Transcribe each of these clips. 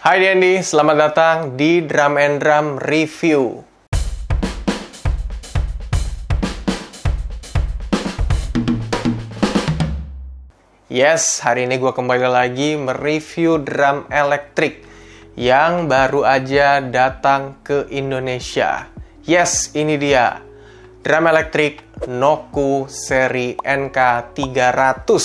Hai Dendi, selamat datang di Drum and Drum Review. Yes, hari ini gue kembali lagi mereview drum elektrik yang baru aja datang ke Indonesia. Yes, ini dia. Drum elektrik Noku seri NK300.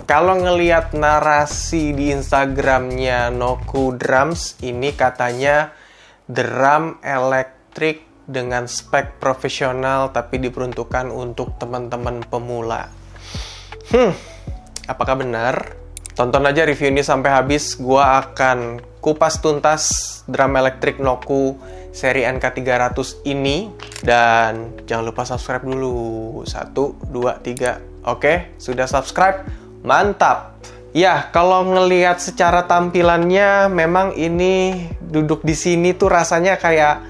Kalau ngelihat narasi di Instagramnya Noku Drums, ini katanya drum elektrik dengan spek profesional tapi diperuntukkan untuk teman-teman pemula. Apakah benar? Tonton aja review ini sampai habis. Gua akan kupas tuntas drum elektrik Noku seri NK300 ini. Dan jangan lupa subscribe dulu. 1, 2, 3. Oke, sudah subscribe? Mantap. Ya, kalau ngelihat secara tampilannya memang ini duduk di sini tuh rasanya kayak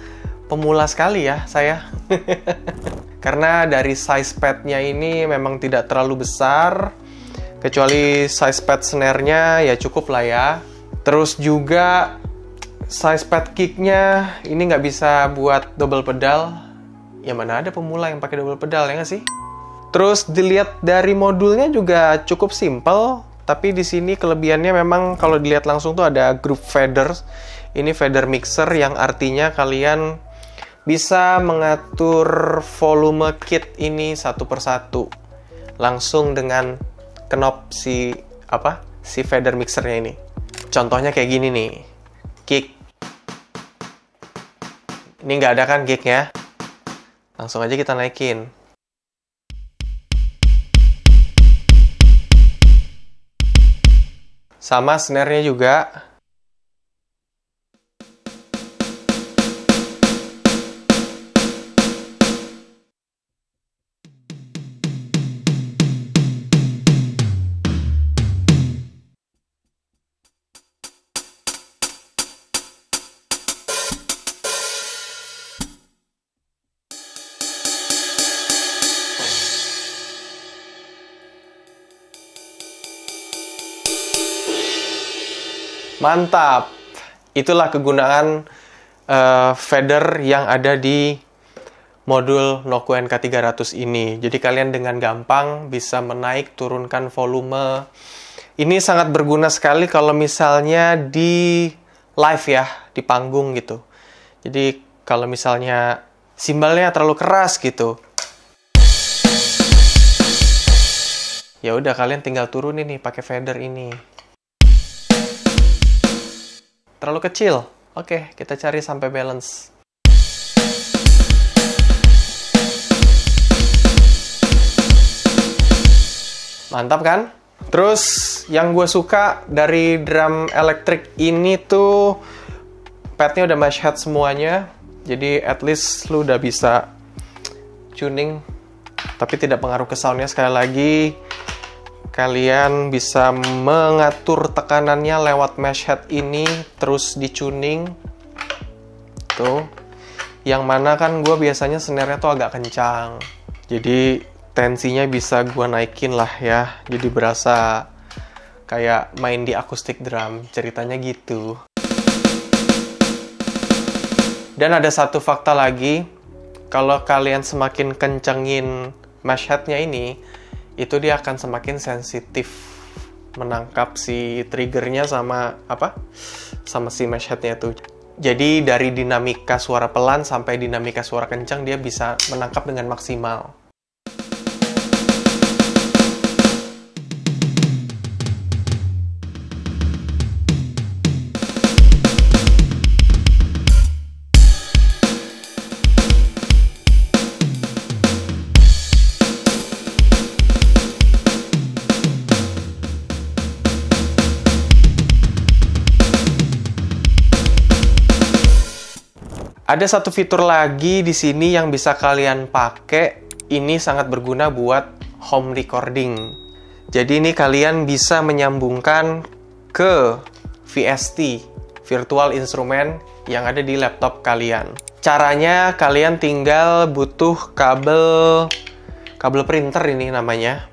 pemula sekali ya saya. Karena dari size padnya ini memang tidak terlalu besar. Kecuali size pad snare-nya ya cukup lah ya. Terus juga size pad kicknya ini nggak bisa buat double pedal. Ya mana ada pemula yang pakai double pedal ya nggak sih? Terus dilihat dari modulnya juga cukup simple, tapi di sini kelebihannya memang kalau dilihat langsung tuh ada group faders. Ini fader mixer yang artinya kalian bisa mengatur volume kit ini satu persatu langsung dengan knob si fader mixernya ini. Contohnya kayak gini nih, kick. Ini nggak ada kan kicknya? Langsung aja kita naikin. Sama snare-nya juga. Mantap. Itulah kegunaan fader yang ada di modul Noku NK300 ini. Jadi kalian dengan gampang bisa menaik turunkan volume. Ini sangat berguna sekali kalau misalnya di live ya, di panggung gitu. Jadi kalau misalnya simbalnya terlalu keras gitu, ya udah kalian tinggal turunin nih pakai fader ini. Terlalu kecil. Oke, kita cari sampai balance. Mantap kan? Terus yang gue suka dari drum elektrik ini tuh padnya udah mesh head semuanya. Jadi at least lu udah bisa tuning, tapi tidak pengaruh ke soundnya. Sekali lagi, kalian bisa mengatur tekanannya lewat mesh head ini, terus di-tuning. Tuh. Yang mana kan gue biasanya snare-nya tuh agak kencang. Jadi tensinya bisa gue naikin lah ya. Jadi berasa kayak main di acoustic drum. Ceritanya gitu. Dan ada satu fakta lagi. Kalau kalian semakin kencengin mesh head-nya ini, itu dia akan semakin sensitif menangkap si triggernya sama si mesh head-nya itu. Jadi dari dinamika suara pelan sampai dinamika suara kencang dia bisa menangkap dengan maksimal. Ada satu fitur lagi di sini yang bisa kalian pakai. Ini sangat berguna buat home recording. Jadi ini kalian bisa menyambungkan ke VST, Virtual Instrument, yang ada di laptop kalian. Caranya kalian tinggal butuh kabel printer ini namanya.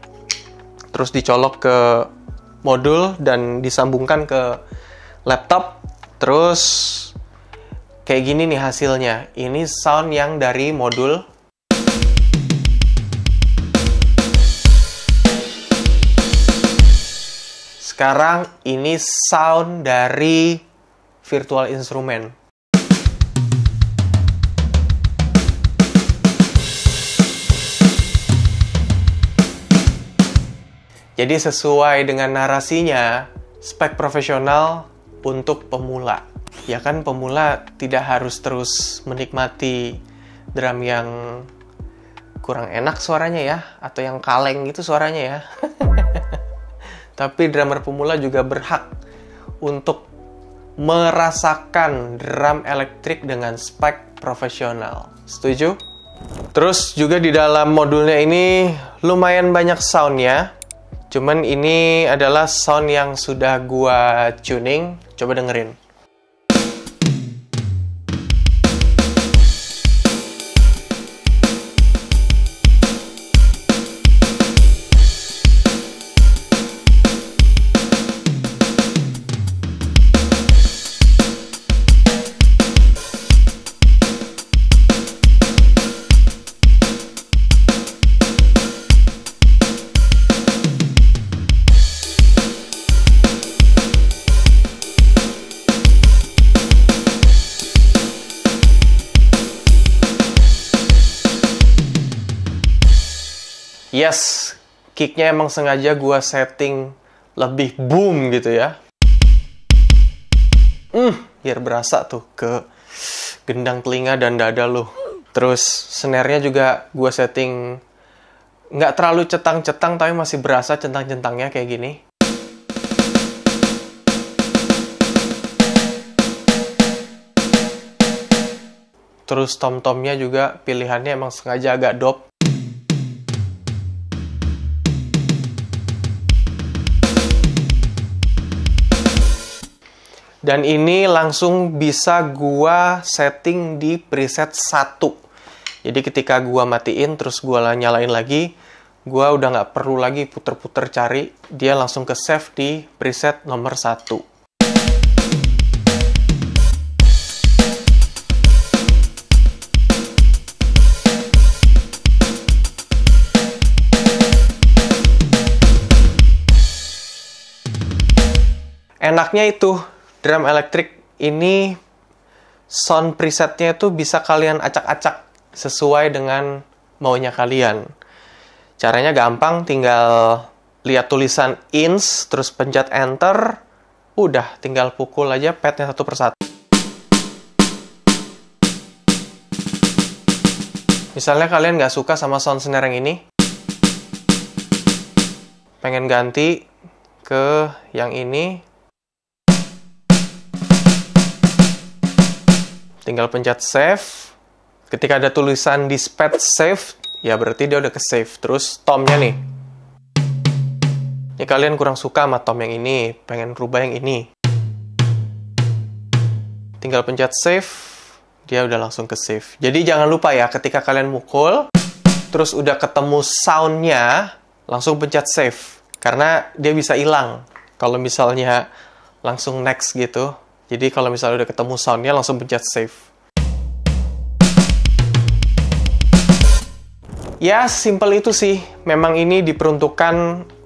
Terus dicolok ke modul dan disambungkan ke laptop. Terus kayak gini nih hasilnya. Ini sound yang dari modul. Sekarang ini sound dari virtual instrument. Jadi sesuai dengan narasinya, spek profesional untuk pemula. Ya kan pemula tidak harus terus menikmati drum yang kurang enak suaranya ya, atau yang kaleng gitu suaranya ya. Tapi drummer pemula juga berhak untuk merasakan drum elektrik dengan spek profesional. Setuju? Terus juga di dalam modulnya ini lumayan banyak soundnya. Cuman ini adalah sound yang sudah gua tuning. Coba dengerin. Yes, kicknya emang sengaja gua setting lebih boom gitu ya. Biar berasa tuh ke gendang telinga dan dada lu. Terus snare-nya juga gua setting nggak terlalu cetang-cetang tapi masih berasa centang-centangnya kayak gini. Terus tom-tomnya juga pilihannya emang sengaja agak dop. Dan ini langsung bisa gua setting di preset 1. Jadi ketika gua matiin terus gua nyalain lagi, gua udah nggak perlu lagi puter-puter cari, dia langsung ke save di preset nomor 1. Enaknya itu drum elektrik ini sound presetnya itu bisa kalian acak-acak sesuai dengan maunya kalian. Caranya gampang, tinggal lihat tulisan ins, terus pencet enter, udah tinggal pukul aja padnya satu persatu. Misalnya kalian nggak suka sama sound snare yang ini, pengen ganti ke yang ini, tinggal pencet save. Ketika ada tulisan dispatch save, ya berarti dia udah ke save. Terus tomnya nih. Ini kalian kurang suka sama tom yang ini, pengen rubah yang ini. Tinggal pencet save, dia udah langsung ke save. Jadi jangan lupa ya, ketika kalian mukul, terus udah ketemu soundnya, langsung pencet save. Karena dia bisa hilang kalau misalnya langsung next gitu. Jadi kalau misalnya udah ketemu soundnya, langsung pencet save. Ya, simple itu sih. Memang ini diperuntukkan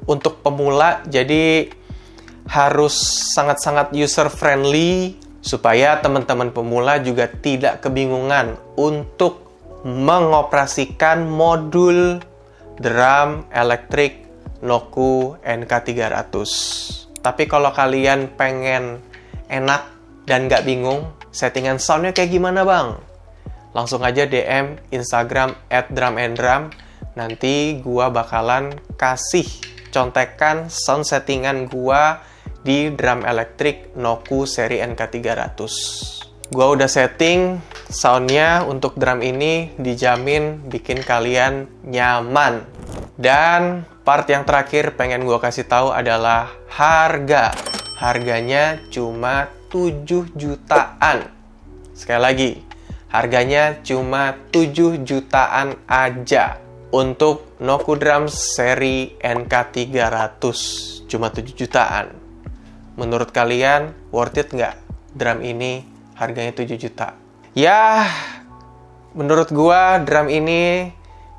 untuk pemula, jadi harus sangat-sangat user-friendly, supaya teman-teman pemula juga tidak kebingungan untuk mengoperasikan modul drum elektrik Noku NK300. Tapi kalau kalian pengen enak dan nggak bingung, settingan soundnya kayak gimana bang? Langsung aja DM Instagram @drumanddrum. Nanti gua bakalan kasih contekan sound settingan gua di drum elektrik Noku seri NK300. Gua udah setting soundnya untuk drum ini, dijamin bikin kalian nyaman. Dan part yang terakhir pengen gua kasih tahu adalah harga. Harganya cuma 7 jutaan. Sekali lagi, Harganya cuma 7 jutaan aja. Untuk Noku Drum seri NK300 cuma 7 jutaan. Menurut kalian worth it nggak drum ini harganya 7 juta? Ya, menurut gua drum ini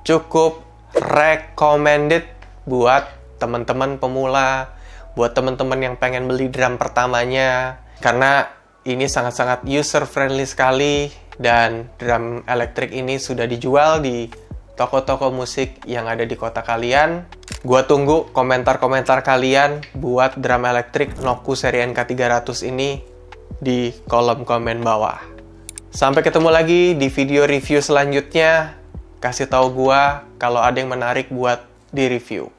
cukup recommended buat teman-teman pemula, buat teman-teman yang pengen beli drum pertamanya, karena ini sangat-sangat user friendly sekali dan drum elektrik ini sudah dijual di toko-toko musik yang ada di kota kalian. Gua tunggu komentar-komentar kalian buat drum elektrik Noku seri NK300 ini di kolom komen bawah. Sampai ketemu lagi di video review selanjutnya. Kasih tahu gua kalau ada yang menarik buat di review.